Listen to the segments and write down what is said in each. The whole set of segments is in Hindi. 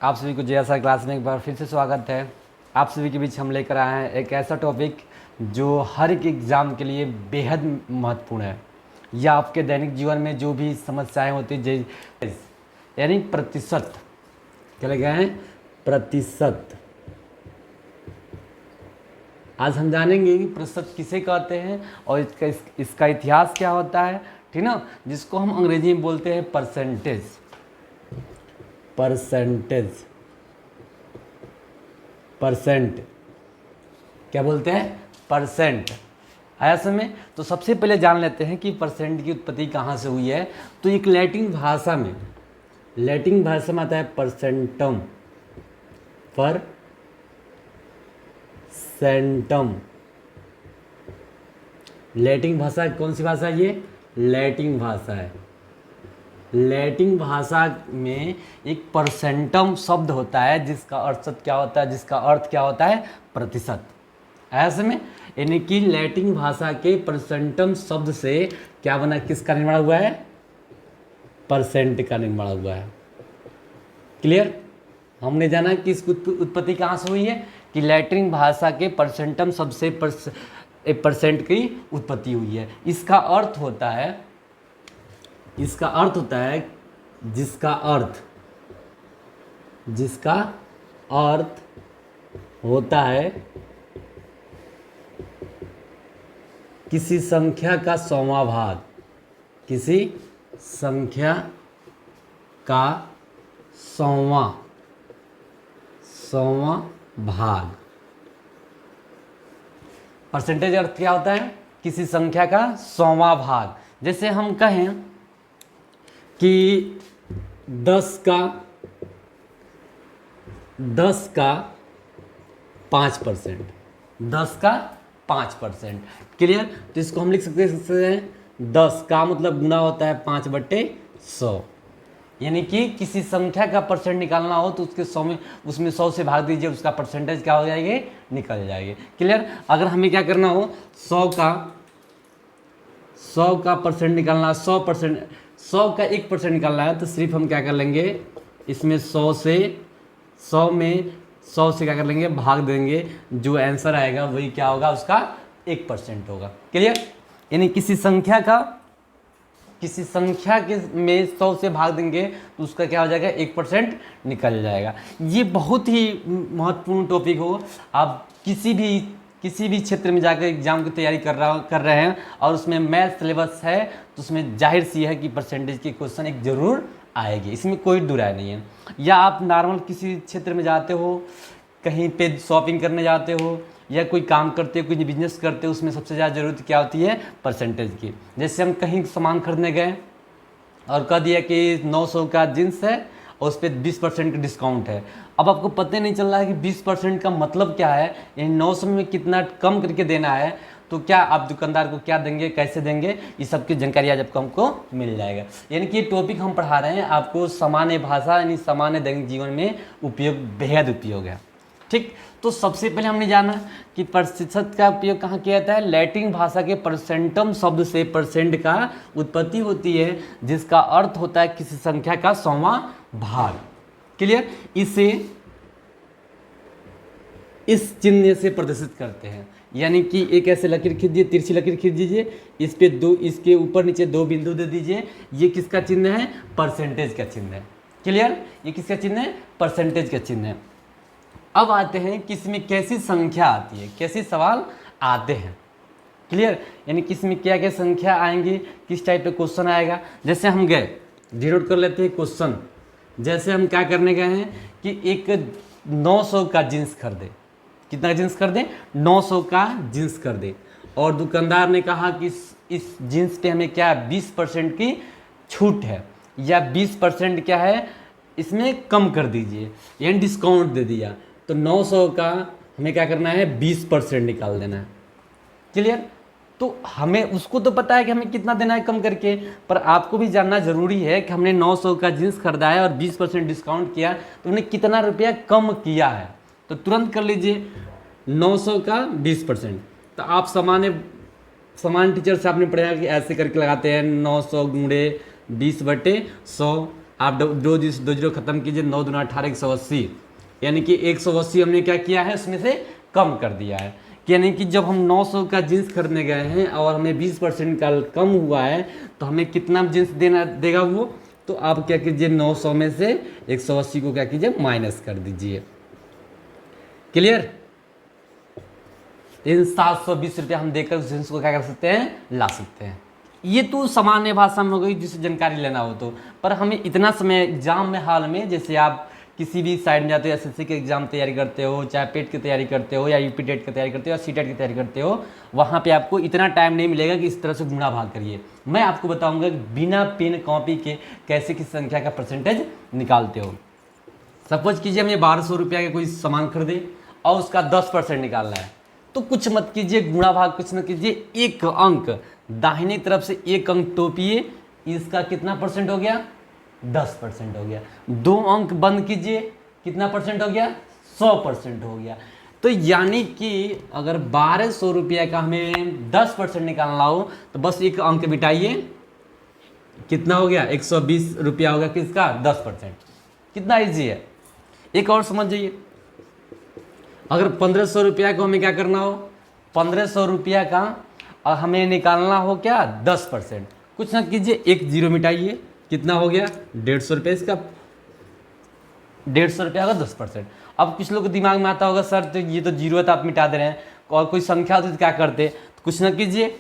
आप सभी को JSR क्लास में एक बार फिर से स्वागत है। आप सभी के बीच हम लेकर आए हैं एक ऐसा टॉपिक जो हर एक एग्ज़ाम के लिए बेहद महत्वपूर्ण है, या आपके दैनिक जीवन में जो भी समस्याएं होती हैं, यानी प्रतिशत। क्या लगे हैं? प्रतिशत। आज हम जानेंगे कि प्रतिशत किसे कहते हैं और इसका इतिहास क्या होता है, ठीक ना, जिसको हम अंग्रेजी में बोलते हैं परसेंटेज। परसेंट क्या बोलते हैं? परसेंट। आया समझ? तो सबसे पहले जान लेते हैं कि परसेंट की उत्पत्ति कहाँ से हुई है। तो एक लैटिन भाषा में आता है परसेंटम। लैटिन भाषा कौन सी भाषा है? ये लैटिन भाषा है। लैटिन भाषा में एक परसेंटम शब्द होता है जिसका अर्थ क्या होता है? प्रतिशत। ऐसे में यानी कि लैटिन भाषा के परसेंटम शब्द से क्या बना, किसका निर्माण हुआ है? परसेंट का निर्माण हुआ है। क्लियर? हमने जाना कि इसकी उत्पत्ति कहाँ से हुई है कि लैटिन भाषा के परसेंटम शब्द से परसेंट की उत्पत्ति हुई है। इसका अर्थ होता है जिसका अर्थ होता है किसी संख्या का 100वां भाग। किसी संख्या का 100वां भाग। परसेंटेज अर्थ क्या होता है? किसी संख्या का 100वां भाग। जैसे हम कहें कि 10 का 5%। 10 का 5%। क्लियर? तो इसको हम लिख सकते हैं 10 का मतलब गुना होता है 5/100। यानी कि किसी संख्या का परसेंट निकालना हो तो उसमें 100 से भाग दीजिए, उसका परसेंटेज क्या हो जाएगी? निकल जाएगी। क्लियर? अगर हमें क्या करना हो 100 का परसेंट निकालना, 100 का 1% निकालना है तो सिर्फ हम क्या कर लेंगे, इसमें 100 से क्या कर लेंगे? भाग देंगे। जो आंसर आएगा वही क्या होगा? उसका 1% होगा। क्लियर? यानी किसी संख्या के में 100 से भाग देंगे तो उसका क्या हो जाएगा? 1% निकल जाएगा। ये बहुत ही महत्वपूर्ण टॉपिक हो। आप किसी भी क्षेत्र में जाकर एग्जाम की तैयारी कर रहे हैं और उसमें मैथ सिलेबस है तो उसमें जाहिर सी है कि परसेंटेज की क्वेश्चन एक जरूर आएगी, इसमें कोई दुराय नहीं है। या आप नॉर्मल किसी क्षेत्र में जाते हो, कहीं पे शॉपिंग करने जाते हो या कोई काम करते हो, कोई बिजनेस करते हो, उसमें सबसे ज़्यादा ज़रूरत क्या होती है? परसेंटेज की। जैसे हम कहीं सामान खरीदने गए और कह दिया कि 900 का जींस है और उस पर 20% का डिस्काउंट है। अब आपको पता नहीं चल रहा है कि 20% का मतलब क्या है, यानी 900 में कितना कम करके देना है, तो क्या आप दुकानदार को क्या देंगे, कैसे देंगे, ये सब की जानकारी आज आपको हमको मिल जाएगा। यानी कि ये टॉपिक हम पढ़ा रहे हैं आपको सामान्य भाषा यानी सामान्य दैनिक जीवन में बेहद उपयोग है। ठीक, तो सबसे पहले हमने जाना कि प्रतिशत का उपयोग कहाँ किया जाता है? लैटिन भाषा के परसेंटम शब्द से परसेंट का उत्पत्ति होती है जिसका अर्थ होता है किसी संख्या का 100वां भाग। क्लियर? इसे इस चिन्ह से प्रदर्शित करते हैं। यानी कि एक ऐसे लकीर खींचिए, तिरछी लकीर खींच दीजिए, इस पे इसके ऊपर नीचे 2 बिंदु दे दीजिए। ये किसका चिन्ह है? परसेंटेज का चिन्ह है। क्लियर? ये किसका चिन्ह है? परसेंटेज का चिन्ह है। अब आते हैं कि इसमें कैसी संख्या आती है, कैसे सवाल आते हैं। क्लियर? यानी कि इसमें क्या क्या संख्या आएंगी, किस टाइप पे क्वेश्चन आएगा। जैसे हम गए, डिनोट कर लेते हैं क्वेश्चन। जैसे हम क्या करने गए हैं कि एक 900 का जींस खरीदे। कितना जींस खरीदे? 900 का जींस खरीदे और दुकानदार ने कहा कि इस जींस पे हमें क्या 20% की छूट है, या 20% क्या है इसमें कम कर दीजिए, यानी डिस्काउंट दे दिया। तो 900 का हमें क्या करना है? 20% निकाल देना है। क्लियर? तो हमें उसको तो पता है कि हमें कितना देना है कम करके, पर आपको भी जानना जरूरी है कि हमने 900 का जींस खरीदा है और 20% डिस्काउंट किया तो उन्हें कितना रुपया कम किया है। तो तुरंत कर लीजिए 900 का 20%। तो आप सामान्य टीचर से आपने पढ़ा कि ऐसे करके लगाते हैं 900 गुणे 20/100 आप दो जीरो खत्म कीजिए, 9 दूना 18 180, यानी कि 180 हमने क्या किया है उसमें से कम कर दिया है। यानी कि जब हम 900 का जींस खरीदने गए हैं और हमें 20% का कम हुआ है तो हमें कितना जींस देना देगा वो, तो आप क्या कीजिए 900 में से 180 को क्या कीजिए माइनस कर दीजिए। क्लियर? इन 720 रुपया हम देकर उस जींस को क्या कर सकते हैं, ला सकते हैं। ये तो सामान्य भाषा में हो गई जिसे जानकारी लेना हो तो, पर हमें इतना समय एग्जाम में हाल में, जैसे आप किसी भी साइड में जाते हो, एसएससी के एग्जाम तैयारी करते हो, चाहे पेट की तैयारी करते हो या यूपी टेट की तैयारी करते हो या सीटेट की तैयारी करते हो, वहाँ पे आपको इतना टाइम नहीं मिलेगा कि इस तरह से गुणा भाग करिए। मैं आपको बताऊंगा कि बिना पेन कॉपी के कैसे किस संख्या का परसेंटेज निकालते हो। सपोज कीजिए हमें 1200 रुपया का कोई सामान खरीदे और उसका 10% निकालना है, तो कुछ मत कीजिए, गुणा भाग कुछ मत कीजिए, एक अंक दाहिनी तरफ से एक अंक टोपिए, इसका कितना परसेंट हो गया, 10% हो गया। 2 अंक बंद कीजिए, कितना परसेंट हो गया, 100% हो गया। तो यानी कि अगर 1200 रुपया का हमें 10% निकालना हो तो बस एक अंक बिठाइए, कितना हो गया, 120 रुपया होगा किसका, 10%। कितना ईजी है। एक और समझ जाइए, अगर 1500 रुपया को हमें क्या करना हो, 1500 रुपया का और हमें निकालना हो क्या, 10%, कुछ ना कीजिए, एक जीरो मिटाइए, कितना हो गया, 150 रुपये। इसका 150 रुपया का 10%। अब कुछ लोग के दिमाग में आता होगा सर तो ये तो जीरो है तो आप मिटा दे रहे हैं, और कोई संख्या होती तो क्या करते, तो कुछ ना कीजिए,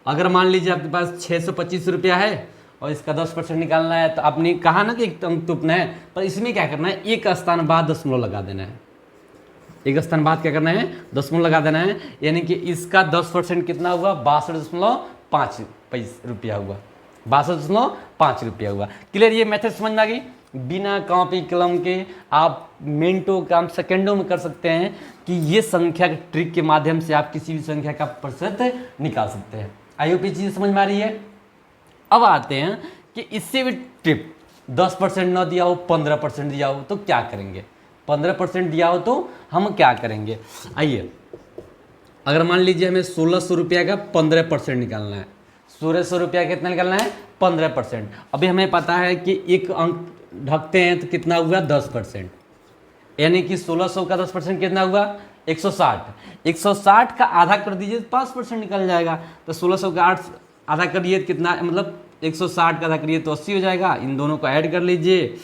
अगर मान लीजिए आपके पास 625 रुपया है और इसका 10% निकालना है, तो आपने कहा ना कि एक अंक टूटना है, पर इसमें क्या करना है, एक स्थान बाद दशमलव लगा देना है, एक स्थान बाद क्या करना है, दशमलव लगा देना है, यानी कि इसका 10% कितना हुआ, 62.5 रुपया हुआ, 62.5 रुपया हुआ। क्लियर? ये मेथड समझ में आ गई। बिना कॉपी कलम के आप मिनटों काम सेकंडों में कर सकते हैं कि ये संख्या के ट्रिक के माध्यम से आप किसी भी संख्या का प्रतिशत निकाल सकते हैं। आई होप ये चीज़ समझ में आ रही है। अब आते हैं कि इससे भी ट्रिप, 10% ना दिया हो, 15% दिया हो तो क्या करेंगे, 15% दिया हो तो हम क्या करेंगे। आइए, अगर मान लीजिए हमें 1600 रुपया का 15% निकालना है, 1600 रुपया कितना निकालना है, 15%। अभी हमें पता है कि एक अंक ढकते हैं तो कितना हुआ, 10%, यानी कि 1600 का 10% कितना हुआ, 160। 160 का आधा कर दीजिए तो 5% निकल जाएगा, तो 1600 का आधा करिए तो कितना, मतलब 160 का आधा करिए तो 80 हो जाएगा। इन दोनों को ऐड कर लीजिए,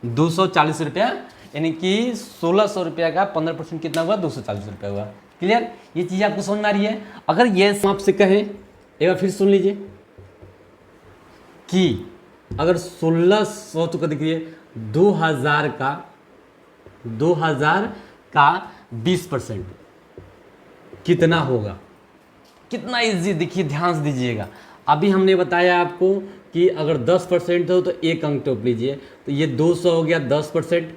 240 रुपया, यानी कि 1600 रुपया का 15% कितना हुआ, 240 रुपया हुआ। क्लियर? ये चीज़ आपको समझ में आ रही है। अगर ये आपसे कहें, एक बार फिर सुन लीजिए, कि अगर 1600 तो देखिए 2000 का 20% कितना होगा, कितना इजी, देखिए ध्यान से दीजिएगा। अभी हमने बताया आपको कि अगर 10% हो तो एक अंक टोप लीजिए, तो ये 200 हो गया, 10%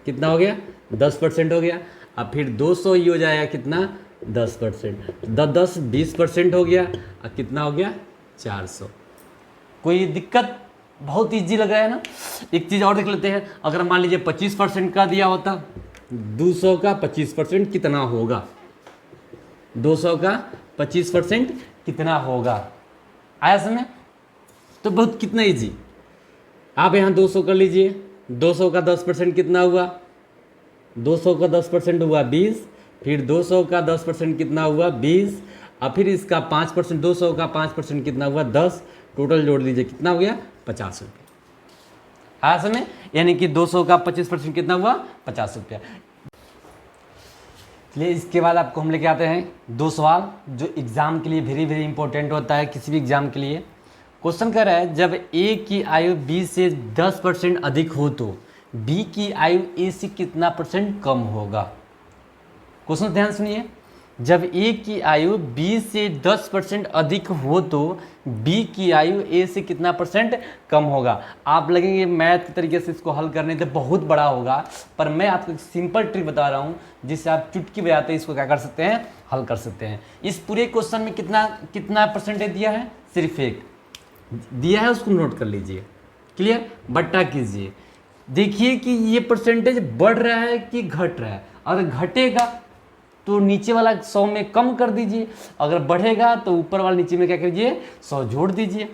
कितना हो गया, 10% हो गया। अब फिर 200 ही हो जाएगा कितना, 10%, 10 20% हो गया, और कितना हो गया, 400। कोई दिक्कत, बहुत इजी लग रहा है ना। एक चीज़ और देख लेते हैं, अगर मान लीजिए 25% का दिया होता, 200 का 25% कितना होगा, 200 का 25% कितना होगा, आया समझ? तो बहुत कितना इजी। आप यहाँ 200 कर लीजिए, 200 का 10% कितना हुआ, 200 का 10% हुआ 20, फिर 200 का 10% कितना हुआ 20, और फिर इसका 5%, 200 का 5% कितना हुआ 10, टोटल जोड़ लीजिए कितना हो गया, 50 रुपये। आया समझ? यानी कि 200 का 25% कितना हुआ, 50 रुपया। चलिए, इसके बाद आपको हम लेके आते हैं 2 सवाल जो एग्जाम के लिए वेरी वेरी इंपॉर्टेंट होता है, किसी भी एग्जाम के लिए। क्वेश्चन कह रहा है, जब ए की आयु बी से 10% अधिक हो तो बी की आयु ए से कितना % कम होगा। क्वेश्चन ध्यान सुनिए, जब ए की आयु बी से 10% अधिक हो तो बी की आयु ए से कितना % कम होगा। आप लगेंगे मैथ के तरीके से इसको हल करने तो बहुत बड़ा होगा, पर मैं आपको एक सिंपल ट्रिक बता रहा हूँ जिससे आप चुटकी बजाते इसको क्या कर सकते हैं, हल कर सकते हैं। इस पूरे क्वेश्चन में कितना % दिया है, सिर्फ एक दिया है, उसको नोट कर लीजिए। क्लियर? बट्टा कीजिए, देखिए कि ये % बढ़ रहा है कि घट रहा है। अगर घटेगा तो नीचे वाला 100 में कम कर दीजिए, अगर बढ़ेगा तो ऊपर वाला नीचे में क्या कीजिए, 100 जोड़ दीजिए।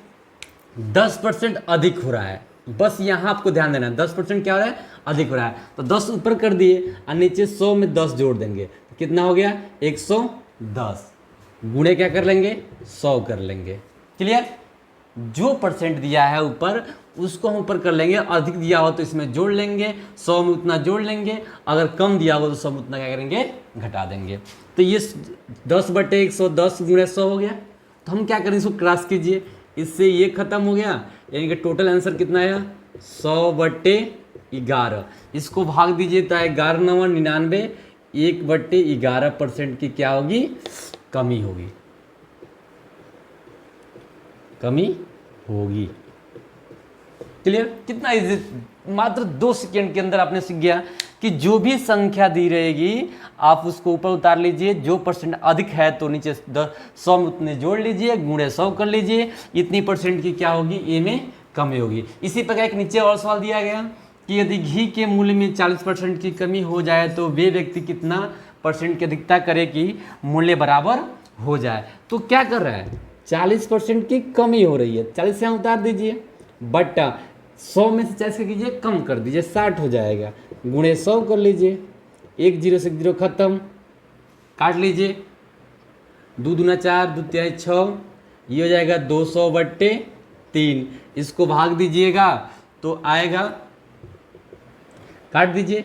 10% अधिक हो रहा है। बस यहाँ आपको ध्यान देना है, 10% क्या हो रहा है, अधिक हो रहा है। तो 10 ऊपर कर दिए और नीचे 100 में 10 जोड़ देंगे तो कितना हो गया, 110। गुणे क्या कर लेंगे, 100 कर लेंगे। क्लियर। जो परसेंट दिया है ऊपर उसको हम ऊपर कर लेंगे, अधिक दिया हो तो इसमें जोड़ लेंगे, 100 में उतना जोड़ लेंगे, अगर कम दिया हो तो 100 में उतना क्या करेंगे, घटा देंगे। तो ये 10/110 गुणे 100 हो गया। तो हम क्या करें, इसको क्रॉस कीजिए, इससे ये खत्म हो गया, यानी कि टोटल आंसर कितना आया, 100/11। इसको भाग दीजिए तो 11×9 = 99, 1/11% की क्या होगी, कमी होगी, कमी होगी। क्लियर। कितना इजी, मात्र 2 सेकेंड के अंदर आपने सीख गया कि जो भी संख्या दी रहेगी आप उसको ऊपर उतार लीजिए, जो परसेंट अधिक है तो नीचे 100 में उतने जोड़ लीजिए, गुणे 100 कर लीजिए, इतनी परसेंट की क्या होगी, ए में कमी होगी। इसी प्रकार एक नीचे और सवाल दिया गया कि यदि घी के मूल्य में 40% की कमी हो जाए तो वे व्यक्ति कितना परसेंट की अधिकता करे कि मूल्य बराबर हो जाए। तो क्या कर रहा है, 40% की कमी हो रही है, 40 से यहाँ उतार दीजिए, बट 100 में से 40 का कीजिए, कम कर दीजिए, 60 हो जाएगा, गुणे 100 कर लीजिए, 1 0 से 0 खत्म, काट लीजिए, 2 दूना 4, 2 तिहाई 6, ये हो जाएगा 200/3। इसको भाग दीजिएगा तो आएगा, काट दीजिए,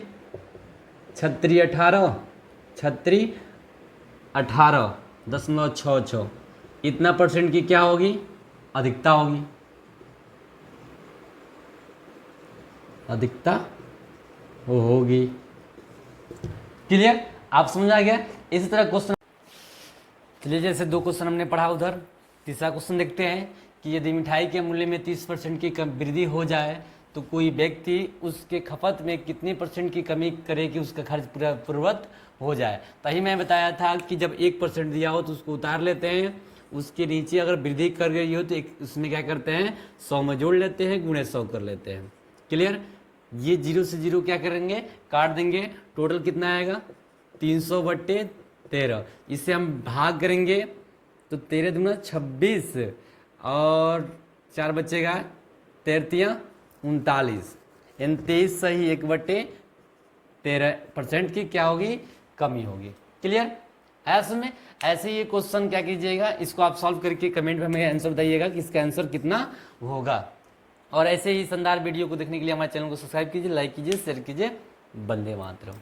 36 18, 36 18.66, इतना परसेंट की क्या होगी, अधिकता होगी, अधिकता होगी। क्लियर। आप समझ आ गया। इसी तरह क्वेश्चन, चलिए जैसे 2 क्वेश्चन हमने पढ़ा, उधर तीसरा क्वेश्चन देखते हैं कि यदि मिठाई के मूल्य में 30% की वृद्धि हो जाए तो कोई व्यक्ति उसके खपत में कितने % की कमी करे कि उसका खर्च पूर्ववत हो जाए। तभी मैं बताया था कि जब 1% दिया हो तो उसको उतार लेते हैं, उसके नीचे अगर वृद्धि कर गई हो तो उसमें क्या करते हैं, 100 में जोड़ लेते हैं, गुणे 100 कर लेते हैं। क्लियर। ये 0 से 0 क्या करेंगे, काट देंगे, टोटल कितना आएगा, 300/13। इससे हम भाग करेंगे तो 13 दूना 26 और 4 बचेगा, 13 39, यानी 23 सही 1/13% की क्या होगी, कमी होगी। क्लियर। ऐसे में ऐसे ये क्वेश्चन क्या कीजिएगा, इसको आप सॉल्व करके कमेंट में हमें आंसर बताइएगा कि इसका आंसर कितना होगा। और ऐसे ही शानदार वीडियो को देखने के लिए हमारे चैनल को सब्सक्राइब कीजिए, लाइक कीजिए, शेयर कीजिए। वंदे मातरम।